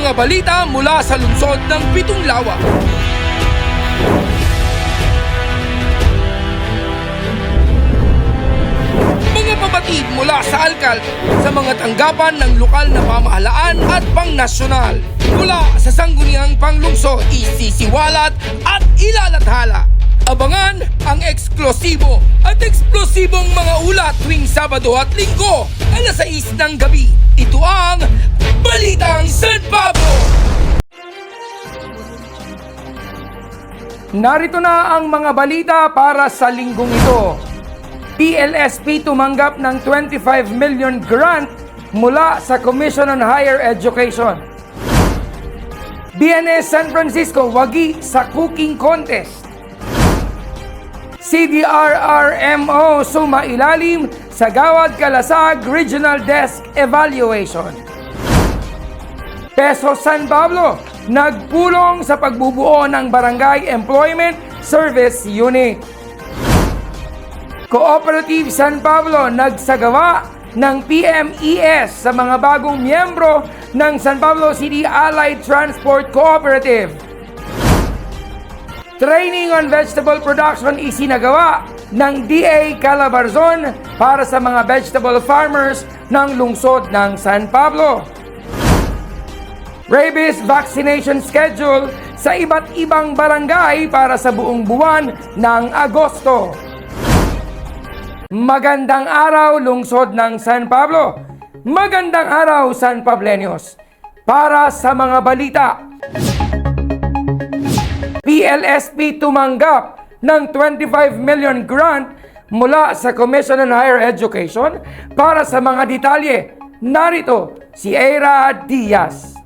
Mga balita mula sa lungsod ng Pitong Lawa. Mga pabatid mula sa alkalde sa mga tanggapan ng lokal na pamahalaan at pangnasyonal. Mula sa sangguniang panglungsod, isisiwalat at ilalathala. Abangan ang eksklusibo at eksplosibong mga ulat tuwing Sabado at Linggo, alas 6 ng gabi. Ito ang Balitang San Pablo! Narito na ang mga balita para sa linggong ito. PLSP tumanggap ng 25 million grant mula sa Commission on Higher Education. BNS San Francisco wagi sa cooking contest. CDRRMO sumailalim sa Gawad Kalasag Regional Desk Evaluation. Peso San Pablo nagpulong sa pagbubuo ng Barangay Employment Service Unit. Cooperative San Pablo nagsagawa ng PMES sa mga bagong miyembro ng San Pablo City Allied Transport Cooperative. Training on vegetable production isinagawa ng DA Calabarzon para sa mga vegetable farmers ng lungsod ng San Pablo. Rabies vaccination schedule sa iba't ibang barangay para sa buong buwan ng Agosto. Magandang araw, lungsod ng San Pablo. Magandang araw, San Pableños. Para sa mga balita, PLSP tumanggap ng 25 million grant mula sa Commission on Higher Education. Para sa mga detalye, narito si Eira Diaz.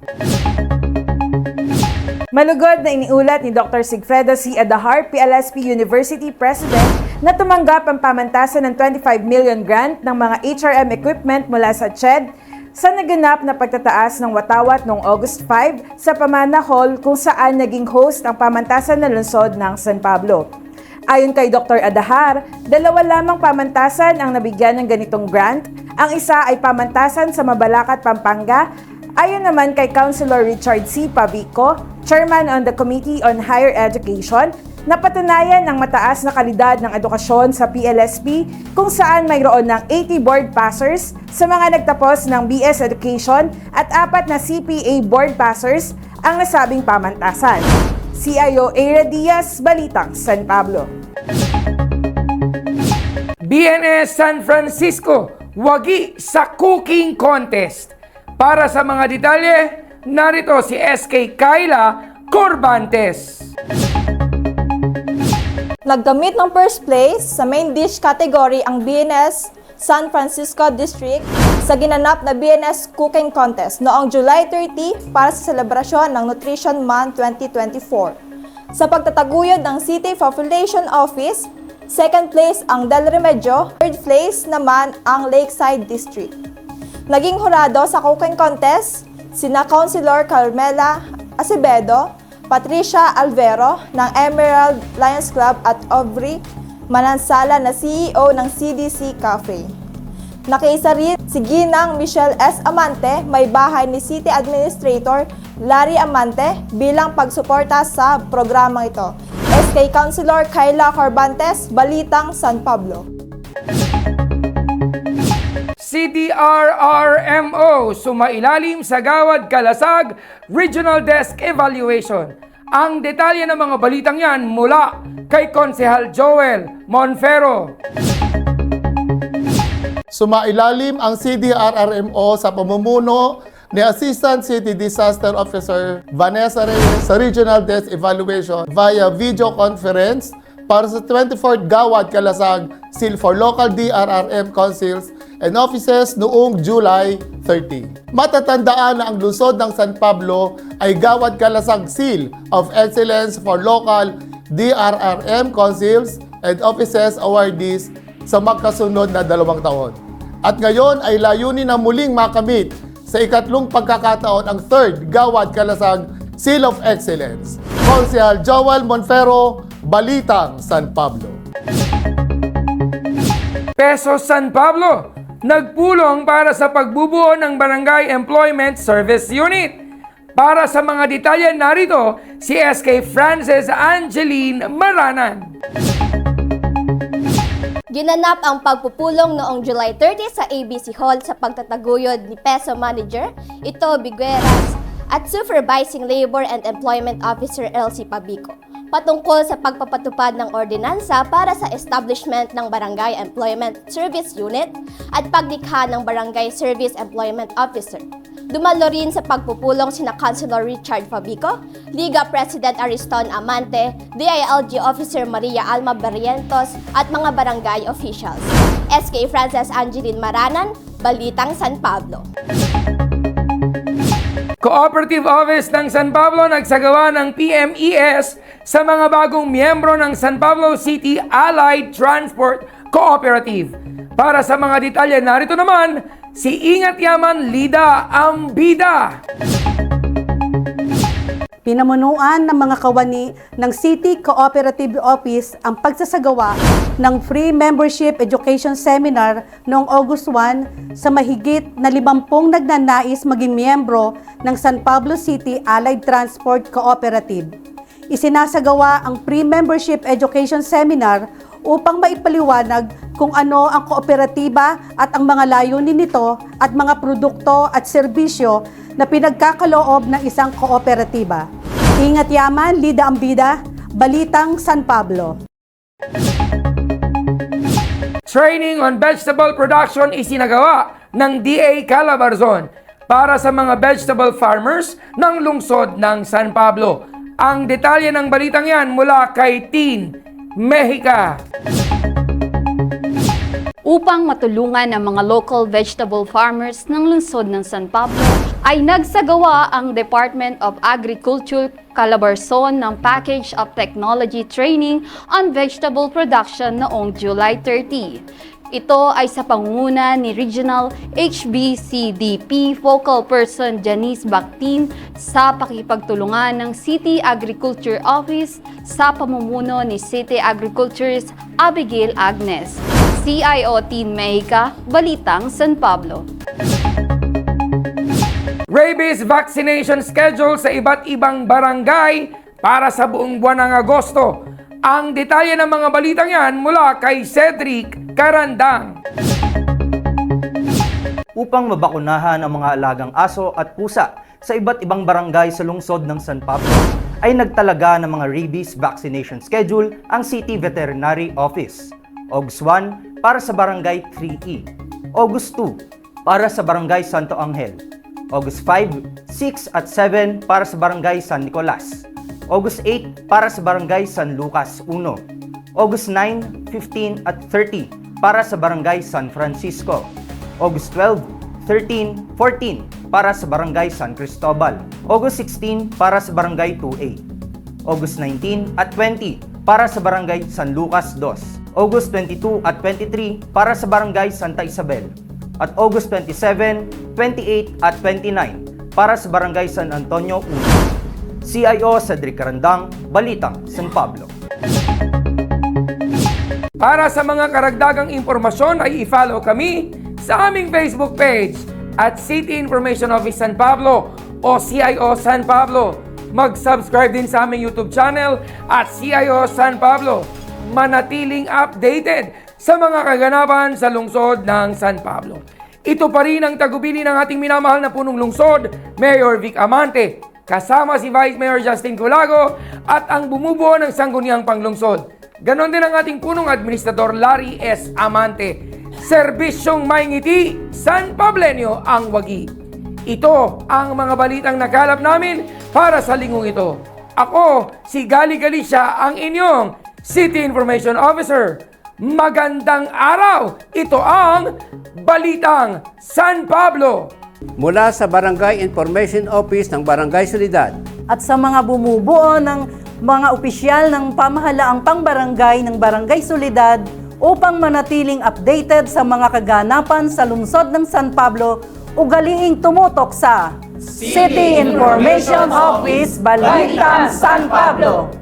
Malugod na iniulat ni Dr. Sigfredo C. Adahar, PLSP University President, na tumanggap ang pamantasan ng 25 million grant ng mga HRM equipment mula sa CHED sa naganap na pagtataas ng watawat noong August 5 sa Pamana Hall kung saan naging host ang pamantasan ng lungsod ng San Pablo. Ayon kay Dr. Adahar, dalawa lamang pamantasan ang nabigyan ng ganitong grant. Ang isa ay pamantasan sa Mabalacat, Pampanga. Ayon naman kay Councilor Richard C. Pavico, Chairman on the Committee on Higher Education, napatunayan ang mataas na kalidad ng edukasyon sa PLSP kung saan mayroon ng 80 board passers sa mga nagtapos ng BS Education at 4 na CPA board passers ang nasabing pamantasan. CIO Eira Diaz, Balitang San Pablo. BNS San Francisco wagi sa cooking contest. Para sa mga detalye, narito si SK Kayla Corbantes. Nagkamit ng first place sa main dish category ang BNS San Francisco District sa ginanap na BNS Cooking Contest noong July 30 para sa selebrasyon ng Nutrition Month 2024. Sa pagtataguyod ng City Population Office, second place ang Del Remedyo, third place naman ang Lakeside District. Naging hurado sa cooking contest sina Councilor Carmela Acevedo, Patricia Alvero ng Emerald Lions Club at Aubrey Manansala na CEO ng CDC Cafe. Nakiisa rin si Ginang Michelle S. Amante, may bahay ni City Administrator Larry Amante bilang pagsuporta sa programang ito. SK Councilor Kayla Corbantes, Balitang San Pablo. CDRRMO sumailalim sa Gawad Kalasag Regional Desk Evaluation. Ang detalye ng mga balitang yan mula kay Konsehal Joel Monfero. Sumailalim ang CDRRMO sa pamumuno ni Assistant City Disaster Officer Vanessa Reyes sa Regional Desk Evaluation via video conference para sa 24th Gawad Kalasag Seal for Local DRRM Councils and Offices noong July 30. Matatandaan na ang lungsod ng San Pablo ay Gawad Kalasag Seal of Excellence for Local DRRM Councils and Offices awardees sa magkasunod na 2 taon. At ngayon ay layunin na muling makamit sa ikatlong pagkakataon ang 3rd Gawad Kalasag Seal of Excellence. Konsehal Joel Monfero, Balitang San Pablo. Peso San Pablo nagpulong para sa pagbubuo ng Barangay Employment Service Unit. Para sa mga detalye narito, si SK Frances Angeline Maranan. Ginanap ang pagpupulong noong July 30 sa ABC Hall sa pagtataguyod ni PESO Manager Ito Bigueras at Supervising Labor and Employment Officer Elsie Pabico patungkol sa pagpapatupad ng ordinansa para sa establishment ng Barangay Employment Service Unit at paglikha ng Barangay Service Employment Officer. Dumalo rin sa pagpupulong sina Councilor Richard Fabico, Liga President Ariston Amante, DILG Officer Maria Alma Barrientos at mga barangay officials. SK Frances Angeline Maranan, Balitang San Pablo. Cooperative Office ng San Pablo nagsagawa ng PMES sa mga bagong miyembro ng San Pablo City Allied Transport Cooperative. Para sa mga detalye narito naman, si Ingat Yaman Lida Ambida. Pinamunuan ng mga kawani ng City Cooperative Office ang pagsasagawa ng free membership education seminar noong August 1 sa mahigit na 50 nagnanais maging miyembro ng San Pablo City Allied Transport Cooperative. Isinasagawa ang free membership education seminar upang maipaliwanag kung ano ang kooperatiba at ang mga layunin nito at mga produkto at serbisyo na pinagkakaloob ng isang kooperatiba. Ingat Yaman, Lida Ambida, Balitang San Pablo. Training on vegetable production isinagawa ng DA Calabarzon para sa mga vegetable farmers ng lungsod ng San Pablo. Ang detalye ng balitang yan mula kay Tin Mexica. Upang matulungan ang mga local vegetable farmers ng lungsod ng San Pablo, ay nagsagawa ang Department of Agriculture Calabarzon ng Package of Technology Training on Vegetable Production noong July 30. Ito ay sa pangunguna ni Regional HBCDP Focal Person Janice Bactin sa pakipagtulungan ng City Agriculture Office sa pamumuno ni City Agriculturist Abigail Agnes. CIO Tin Mexica, Balitang San Pablo. Rabies vaccination schedule sa iba't ibang barangay para sa buong buwan ng Agosto. Ang detalye ng mga balitang yan mula kay Cedric Carandang. Upang mabakunahan ang mga alagang aso at pusa sa iba't ibang barangay sa lungsod ng San Pablo, ay nagtalaga ng mga rabies vaccination schedule ang City Veterinary Office. August 1 para sa Barangay 3E. August 2 para sa Barangay Santo Angel. August 5, 6 at 7 para sa Barangay San Nicolas. August 8 para sa Barangay San Lucas 1. August 9, 15 at 30 para sa Barangay San Francisco. August 12, 13, 14 para sa Barangay San Cristobal. August 16 para sa Barangay 2A. August 19 at 20 para sa Barangay San Lucas 2. August 22 at 23 para sa Barangay Santa Isabel. At August 27, 28 at 29 para sa Barangay San Antonio 1. CIO Cedric Carandang, Balitang San Pablo. Para sa mga karagdagang impormasyon ay i-follow kami sa aming Facebook page at City Information Office San Pablo o CIO San Pablo. Mag-subscribe din sa aming YouTube channel at CIO San Pablo. Manatiling updated sa mga kaganapan sa lungsod ng San Pablo. Ito pa rin ang tagubilin ng ating minamahal na punong lungsod, Mayor Vic Amante, kasama si Vice Mayor Justin Colago at ang bumubuo ng Sangguniang Panglungsod. Ganon din ang ating punong administrador Larry S. Amante. Serbisyong may ngiti, San Pablenyo ang wagi. Ito ang mga balitang nakalap namin para sa linggong ito. Ako, si Gali Galicia, ang inyong City Information Officer. Magandang araw! Ito ang Balitang San Pablo. Mula sa Barangay Information Office ng Barangay Solidad. At sa mga bumubuo ng mga opisyal ng pamahalaang pangbarangay ng Barangay Solidad upang manatiling updated sa mga kaganapan sa lungsod ng San Pablo, ugaliing tumutok sa City Information Office, Balitang San Pablo.